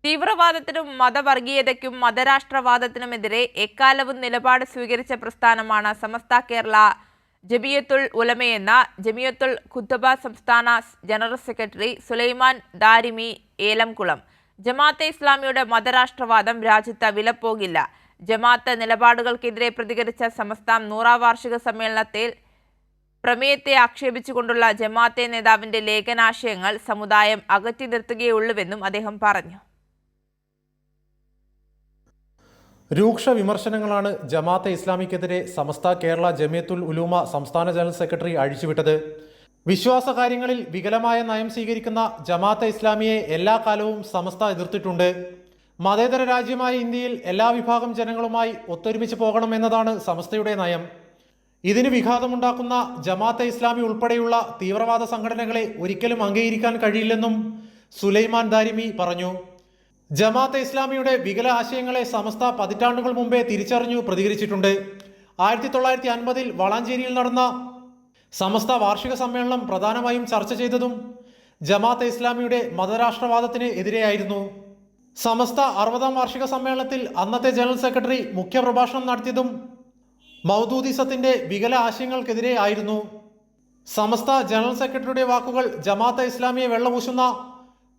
തീവ്രവാദത്തിനും മതവർഗീയതയ്ക്കും മതരാഷ്ട്രവാദത്തിനുമെതിരെ എക്കാലവും നിലപാട് സ്വീകരിച്ച പ്രസ്ഥാനമാണ് സമസ്ത കേരള ജമിയത്തുൽ ഉലമയെന്ന ജമിയത്തുൽ ഖുത്തബ സംസ്ഥാന ജനറൽ സെക്രട്ടറി സുലൈമാൻ ദാരിമി ഏലംകുളം. ജമാഅത്തെ ഇസ്ലാമിയുടെ മതരാഷ്ട്രവാദം രാജ്യത്ത് വിലപ്പോകില്ല. ജമാഅത്ത് നിലപാടുകൾക്കെതിരെ പ്രതികരിച്ച സമസ്ത 100ാം വാർഷിക സമ്മേളനത്തിൽ പ്രമേയത്തെ ആക്ഷേപിച്ചുകൊണ്ടുള്ള ജമാഅത്തെ നേതാവിന്റെ ലേഖനാശയങ്ങൾ സമുദായം അകറ്റി നിർത്തുകയുള്ളൂവെന്നും അദ്ദേഹം പറഞ്ഞു. രൂക്ഷ വിമർശനങ്ങളാണ് ജമാഅത്തെ ഇസ്ലാമിക്കെതിരെ സമസ്ത കേരള ജമിയത്തുൽ ഉലൂമ സംസ്ഥാന ജനറൽ സെക്രട്ടറി അഴിച്ചുവിട്ടത്. വിശ്വാസകാര്യങ്ങളിൽ വികലമായ നയം സ്വീകരിക്കുന്ന ജമാഅത്തെ ഇസ്ലാമിയെ എല്ലാ കാലവും സമസ്ത എതിർത്തിട്ടുണ്ട്. മതേതര രാജ്യമായ ഇന്ത്യയിൽ എല്ലാ വിഭാഗം ജനങ്ങളുമായി ഒത്തൊരുമിച്ച് പോകണമെന്നതാണ് സമസ്തയുടെ നയം. ഇതിന് വിഘാതമുണ്ടാക്കുന്ന ജമാഅത്തെ ഇസ്ലാമി ഉൾപ്പെടെയുള്ള തീവ്രവാദ സംഘടനകളെ ഒരിക്കലും അംഗീകരിക്കാൻ കഴിയില്ലെന്നും സുലൈമാൻ ദാരിമി പറഞ്ഞു. ജമാഅത്തെ ഇസ്ലാമിയുടെ വികല ആശയങ്ങളെ സമസ്ത പതിറ്റാണ്ടുകൾ മുമ്പേ തിരിച്ചറിഞ്ഞു പ്രതികരിച്ചിട്ടുണ്ട്. 1950-ൽ വളാഞ്ചേരിയിൽ നടന്ന സമസ്ത വാർഷിക സമ്മേളനം പ്രധാനമായും ചർച്ച ചെയ്തതും ജമാഅത്തെ ഇസ്ലാമിയുടെ മതരാഷ്ട്രവാദത്തിന് എതിരെയായിരുന്നു. സമസ്ത 60ാം വാർഷിക സമ്മേളനത്തിൽ അന്നത്തെ ജനറൽ സെക്രട്ടറി മുഖ്യപ്രഭാഷണം നടത്തിയതും മൗദൂദിസത്തിന്റെ വികല ആശയങ്ങൾക്കെതിരെ ആയിരുന്നു. സമസ്ത ജനറൽ സെക്രട്ടറിയുടെ വാക്കുകൾ ജമാഅത്തെ ഇസ്ലാമിയെ വെള്ളപൂശുന്ന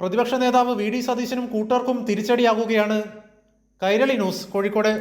പ്രതിപക്ഷ നേതാവ് വി ഡി സതീശനും കൂട്ടർക്കും തിരിച്ചടിയാകുകയാണ്. കൈരളി ന്യൂസ്, കോഴിക്കോട്.